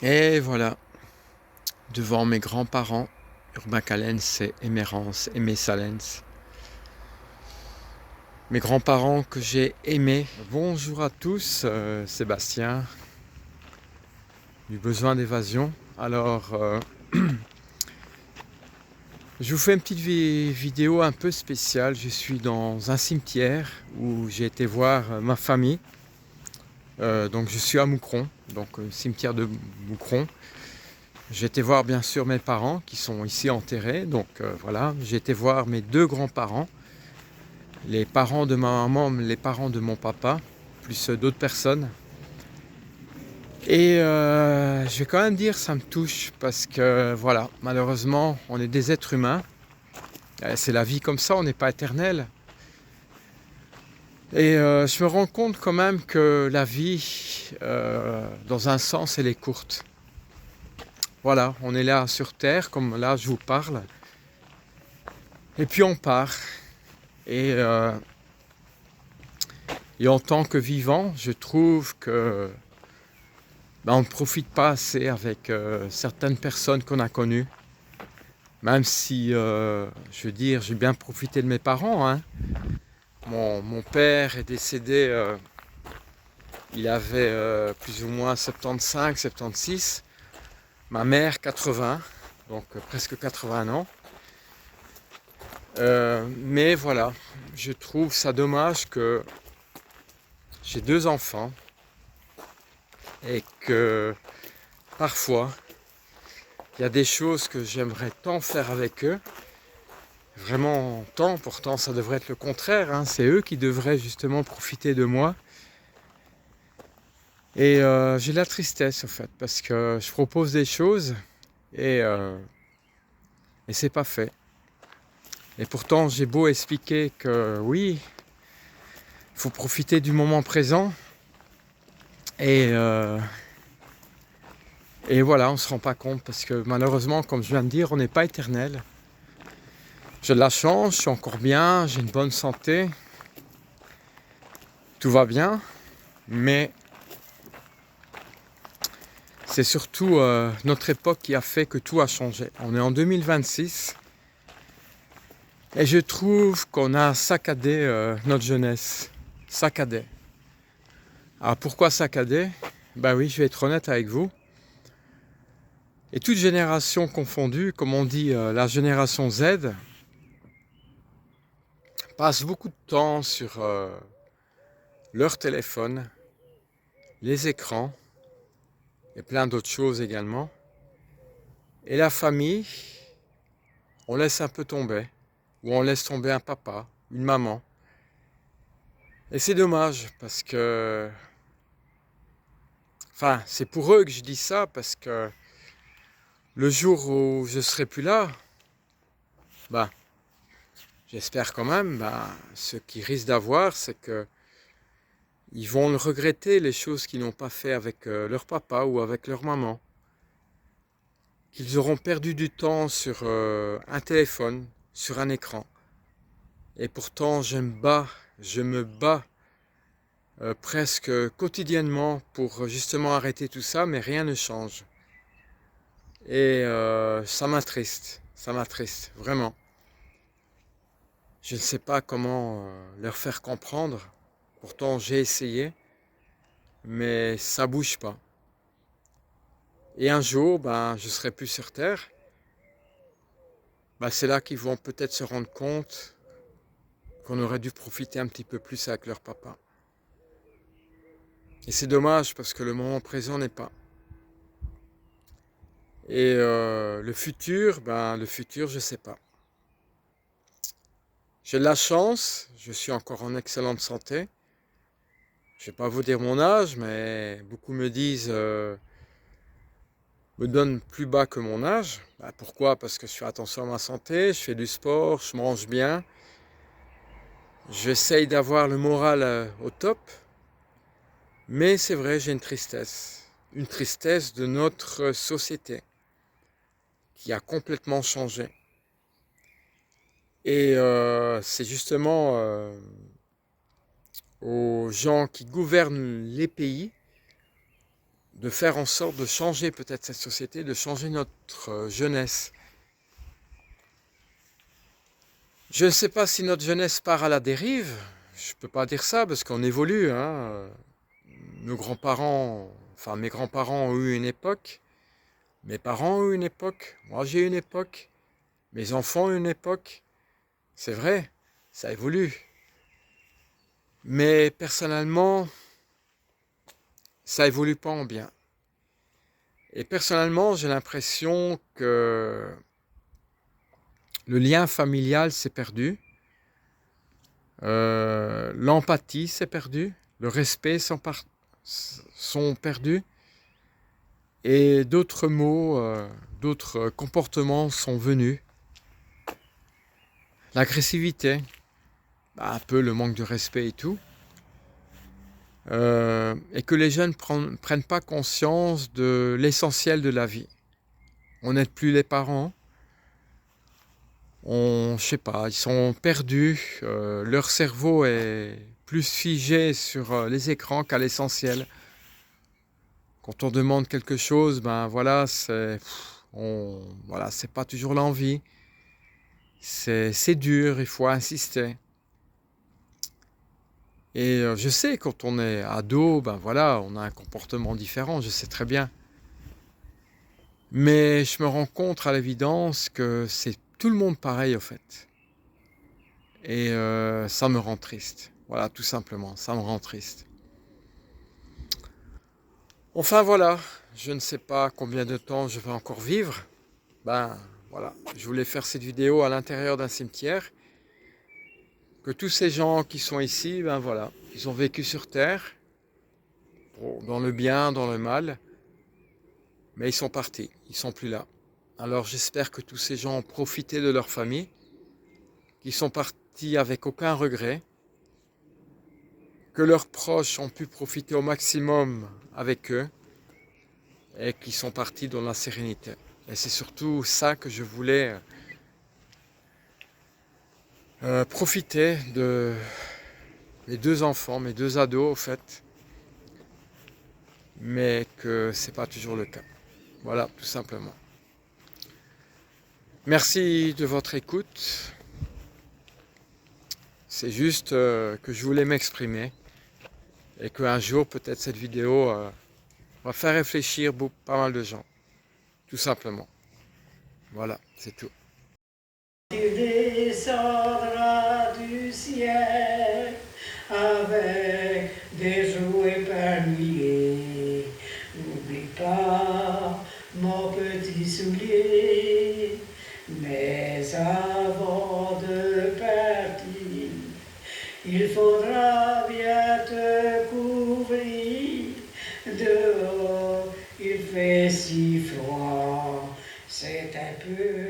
Et voilà, devant mes grands-parents, Urbain Callens et Emerance Aimé Salens. Mes grands-parents que j'ai aimés. Bonjour à tous, Sébastien, du besoin d'évasion. Alors, je vous fais une petite vidéo un peu spéciale. Je suis dans un cimetière où j'ai été voir ma famille. Donc je suis à Moucron, donc cimetière de Moucron. J'ai été voir bien sûr mes parents qui sont ici enterrés. Donc voilà, j'ai été voir mes deux grands-parents, les parents de ma maman, les parents de mon papa, plus d'autres personnes. Et je vais quand même dire ça me touche parce que voilà, malheureusement on est des êtres humains. C'est la vie comme ça, on n'est pas éternel. Et je me rends compte quand même que la vie, dans un sens, elle est courte. Voilà, on est là sur Terre, comme là je vous parle. Et puis on part. Et, euh, et en tant que vivant, je trouve que on ne profite pas assez avec certaines personnes qu'on a connues. Même si, je veux dire, j'ai bien profité de mes parents, hein. Mon père est décédé, il avait plus ou moins 75, 76. Ma mère 80, donc presque 80 ans. Mais voilà, je trouve ça dommage que j'ai deux enfants et que parfois il y a des choses que j'aimerais tant faire avec eux, vraiment tant, pourtant ça devrait être le contraire, hein. C'est eux qui devraient justement profiter de moi. Et j'ai de la tristesse en fait, parce que je propose des choses et, euh, et c'est pas fait. Et pourtant j'ai beau expliquer que oui, il faut profiter du moment présent et, euh, et voilà, on ne se rend pas compte parce que malheureusement, comme je viens de dire, on n'est pas éternel. J'ai de la chance, je suis encore bien, j'ai une bonne santé, tout va bien, mais c'est surtout notre époque qui a fait que tout a changé. On est en 2026 et je trouve qu'on a saccadé notre jeunesse. Saccadé. Alors pourquoi saccadé? Ben oui, je vais être honnête avec vous. Et toute génération confondue, comme on dit la génération Z, passe beaucoup de temps sur leur téléphone, les écrans et plein d'autres choses également. Et la famille, on laisse un peu tomber, ou on laisse tomber un papa, une maman. Et c'est dommage parce que, enfin, c'est pour eux que je dis ça parce que le jour où je serai plus là, bah, j'espère quand même, bah, ce qu'ils risquent d'avoir, c'est que ils vont le regretter les choses qu'ils n'ont pas fait avec leur papa ou avec leur maman. Qu'ils auront perdu du temps sur un téléphone, sur un écran. Et pourtant, je me bats presque quotidiennement pour justement arrêter tout ça, mais rien ne change. Et ça m'attriste, vraiment. Je ne sais pas comment leur faire comprendre. Pourtant, j'ai essayé, mais ça bouge pas. Et un jour, ben, je serai plus sur Terre. Ben, c'est là qu'ils vont peut-être se rendre compte qu'on aurait dû profiter un petit peu plus avec leur papa. Et c'est dommage parce que le moment présent n'est pas. Et le futur, je sais pas. J'ai de la chance, je suis encore en excellente santé. Je vais pas vous dire mon âge, mais beaucoup me disent, me donnent plus bas que mon âge. Bah, pourquoi? Parce que je fais attention à ma santé, je fais du sport, je mange bien. J'essaye d'avoir le moral au top. Mais c'est vrai, j'ai une tristesse. Une tristesse de notre société qui a complètement changé. Et c'est justement aux gens qui gouvernent les pays de faire en sorte de changer peut-être cette société, de changer notre jeunesse. Je ne sais pas si notre jeunesse part à la dérive, je ne peux pas dire ça parce qu'on évolue, hein. Nos grands-parents, enfin mes grands-parents ont eu une époque, mes parents ont eu une époque, moi j'ai eu une époque, mes enfants ont eu une époque, c'est vrai, ça évolue. Mais personnellement, ça évolue pas en bien. Et personnellement, j'ai l'impression que le lien familial s'est perdu, l'empathie s'est perdue, le respect sont perdus, et d'autres mots, d'autres comportements sont venus. L'agressivité, un peu le manque de respect et tout, et que les jeunes prennent pas conscience de l'essentiel de la vie. On n'aide plus les parents, je sais pas, ils sont perdus, leur cerveau est plus figé sur les écrans qu'à l'essentiel. Quand on demande quelque chose, ben voilà, voilà, c'est pas toujours l'envie. C'est dur, il faut insister. Et je sais, quand on est ado, ben voilà, on a un comportement différent, je sais très bien. Mais je me rends compte à l'évidence que c'est tout le monde pareil, au fait. Et ça me rend triste. Voilà, tout simplement, ça me rend triste. Enfin voilà, je ne sais pas combien de temps je vais encore vivre. Ben voilà, je voulais faire cette vidéo à l'intérieur d'un cimetière. Que tous ces gens qui sont ici, ben voilà, ils ont vécu sur Terre, dans le bien, dans le mal, mais ils sont partis, ils sont plus là. Alors j'espère que tous ces gens ont profité de leur famille, qu'ils sont partis avec aucun regret, que leurs proches ont pu profiter au maximum avec eux, et qu'ils sont partis dans la sérénité. Et c'est surtout ça que je voulais profiter de mes deux enfants, mes deux ados au fait, mais que c'est pas toujours le cas. Voilà, tout simplement. Merci de votre écoute. C'est juste que je voulais m'exprimer et qu'un jour, peut-être cette vidéo va faire réfléchir pas mal de gens. Tout simplement. Voilà, c'est tout. Tu descendras du ciel avec des jouets par milliers. N'oublie pas mon petit soulier. Mais avant de partir, il faudra bien te couvrir. Dehors, il fait si froid, c'est un peu